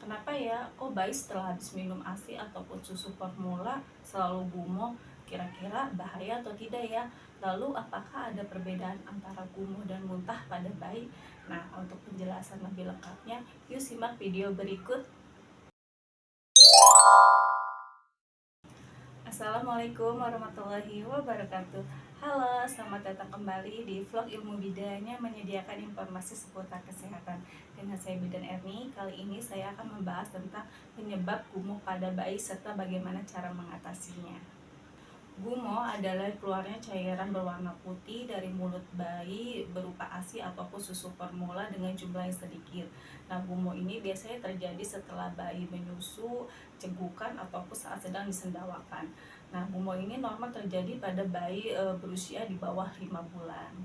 Kenapa ya kok bayi setelah habis minum ASI ataupun susu formula selalu gumoh? Kira-kira bahaya atau tidak ya? Lalu apakah ada perbedaan antara gumoh dan muntah pada bayi? Nah, untuk penjelasan lebih lengkapnya, yuk simak video berikut. Assalamualaikum warahmatullahi wabarakatuh. Halo, selamat datang kembali di vlog Ilmu Bidanya menyediakan informasi seputar kesehatan. Dengan saya Bidan Erni, kali ini saya akan membahas tentang penyebab gumoh pada bayi serta bagaimana cara mengatasinya. Gumoh adalah keluarnya cairan berwarna putih dari mulut bayi berupa ASI ataupun susu formula dengan jumlah yang sedikit. Nah, gumoh ini biasanya terjadi setelah bayi menyusu, cegukan, ataupun saat sedang disendawakan. Nah, gumoh ini normal terjadi pada bayi berusia di bawah 5 bulan.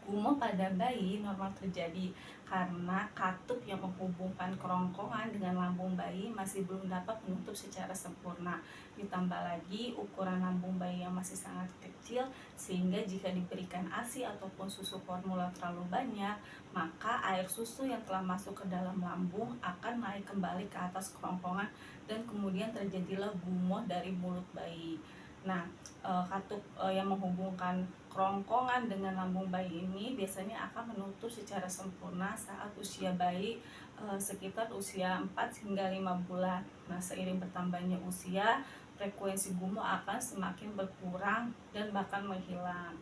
Gumoh pada bayi normal terjadi karena katup yang menghubungkan kerongkongan dengan lambung bayi masih belum dapat menutup secara sempurna. Ditambah lagi ukuran lambung bayi yang masih sangat kecil, sehingga jika diberikan ASI ataupun susu formula terlalu banyak, maka air susu yang telah masuk ke dalam lambung akan naik kembali ke atas kerongkongan dan kemudian terjadilah gumoh dari mulut bayi. Nah, katup yang menghubungkan kerongkongan dengan lambung bayi ini biasanya akan menutup secara sempurna saat usia bayi sekitar usia 4 hingga 5 bulan. Nah, seiring bertambahnya usia, frekuensi gumoh akan semakin berkurang dan bahkan menghilang.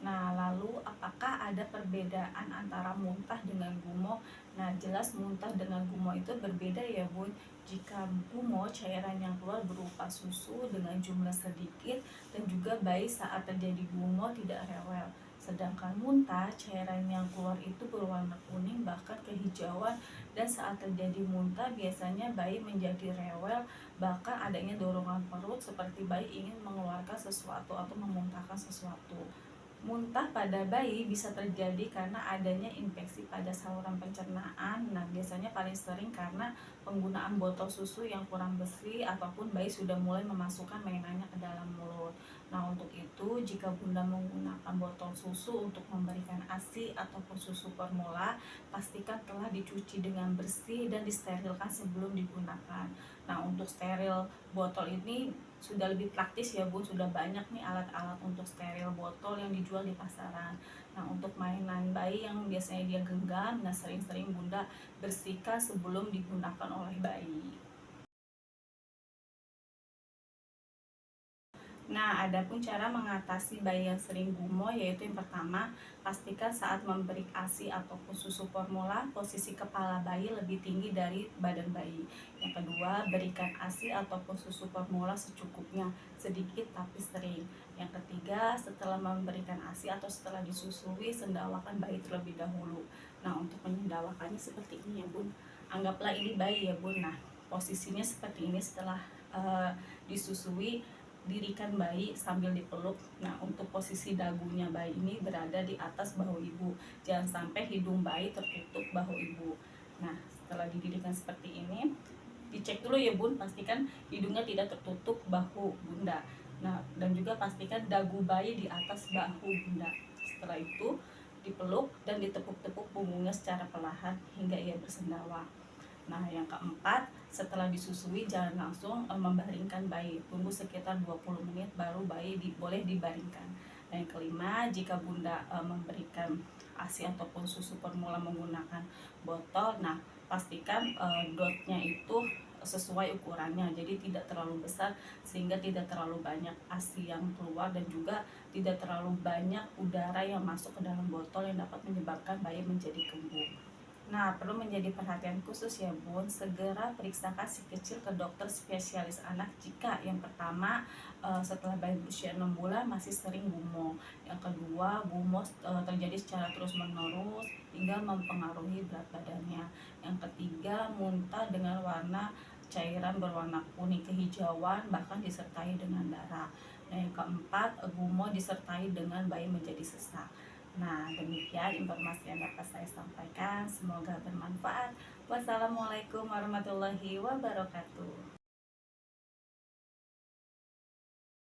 Nah, lalu apakah ada perbedaan antara muntah dengan gumoh? Nah, jelas muntah dengan gumoh itu berbeda ya, Bun. Jika gumoh, cairan yang keluar berupa susu dengan jumlah sedikit dan juga bayi saat terjadi gumoh tidak rewel. Sedangkan muntah, cairan yang keluar itu berwarna kuning bahkan kehijauan, dan saat terjadi muntah biasanya bayi menjadi rewel, bahkan adanya dorongan perut seperti bayi ingin mengeluarkan sesuatu atau memuntahkan sesuatu. Muntah pada bayi bisa terjadi karena adanya infeksi pada saluran pencernaan. Nah, biasanya paling sering karena penggunaan botol susu yang kurang bersih ataupun bayi sudah mulai memasukkan mainannya ke dalam mulut. Nah, untuk itu jika Bunda menggunakan botol susu untuk memberikan ASI ataupun susu formula, pastikan telah dicuci dengan bersih dan disterilkan sebelum digunakan. Nah, untuk steril botol ini sudah lebih praktis ya, Bu. Sudah banyak nih alat-alat untuk steril botol yang dijual di pasaran. Nah, untuk mainan bayi yang biasanya dia genggam, nah sering-sering Bunda bersihkan sebelum digunakan oleh bayi. Nah, adapun cara mengatasi bayi yang sering gumoh, yaitu yang pertama, pastikan saat memberi ASI ataupun susu formula, posisi kepala bayi lebih tinggi dari badan bayi. Yang kedua, berikan ASI ataupun susu formula secukupnya, sedikit tapi sering. Yang ketiga, setelah memberikan ASI atau setelah disusui, sendawakan bayi terlebih dahulu. Nah, untuk menyendawakannya seperti ini ya, Bun. Anggaplah ini bayi ya, Bun. Nah, posisinya seperti ini setelah disusui, dirikan bayi sambil dipeluk. Nah, untuk posisi dagunya bayi ini berada di atas bahu ibu. Jangan sampai hidung bayi tertutup bahu ibu. Nah, setelah didirikan seperti ini, dicek dulu ya, Bun, pastikan hidungnya tidak tertutup bahu Bunda. Nah, dan juga pastikan dagu bayi di atas bahu Bunda. Setelah itu, dipeluk dan ditepuk-tepuk punggungnya secara perlahan hingga ia bersendawa. Nah, yang keempat, setelah disusui jangan langsung membaringkan bayi. Tunggu sekitar 20 menit baru bayi boleh dibaringkan. Dan yang kelima, jika Bunda memberikan ASI ataupun susu formula menggunakan botol, nah pastikan dotnya itu sesuai ukurannya, jadi tidak terlalu besar sehingga tidak terlalu banyak ASI yang keluar dan juga tidak terlalu banyak udara yang masuk ke dalam botol yang dapat menyebabkan bayi menjadi kembung. Nah, perlu menjadi perhatian khusus ya, Bun. Segera periksakan si kecil ke dokter spesialis anak jika yang pertama, setelah bayi berusia 6 bulan masih sering gumoh. Yang kedua, gumoh terjadi secara terus-menerus hingga mempengaruhi berat badannya. Yang ketiga, muntah dengan warna cairan berwarna kuning kehijauan bahkan disertai dengan darah. Nah, yang keempat, gumoh disertai dengan bayi menjadi sesak. Nah, demikian informasi yang dapat saya sampaikan. Semoga bermanfaat. Wassalamualaikum warahmatullahi wabarakatuh.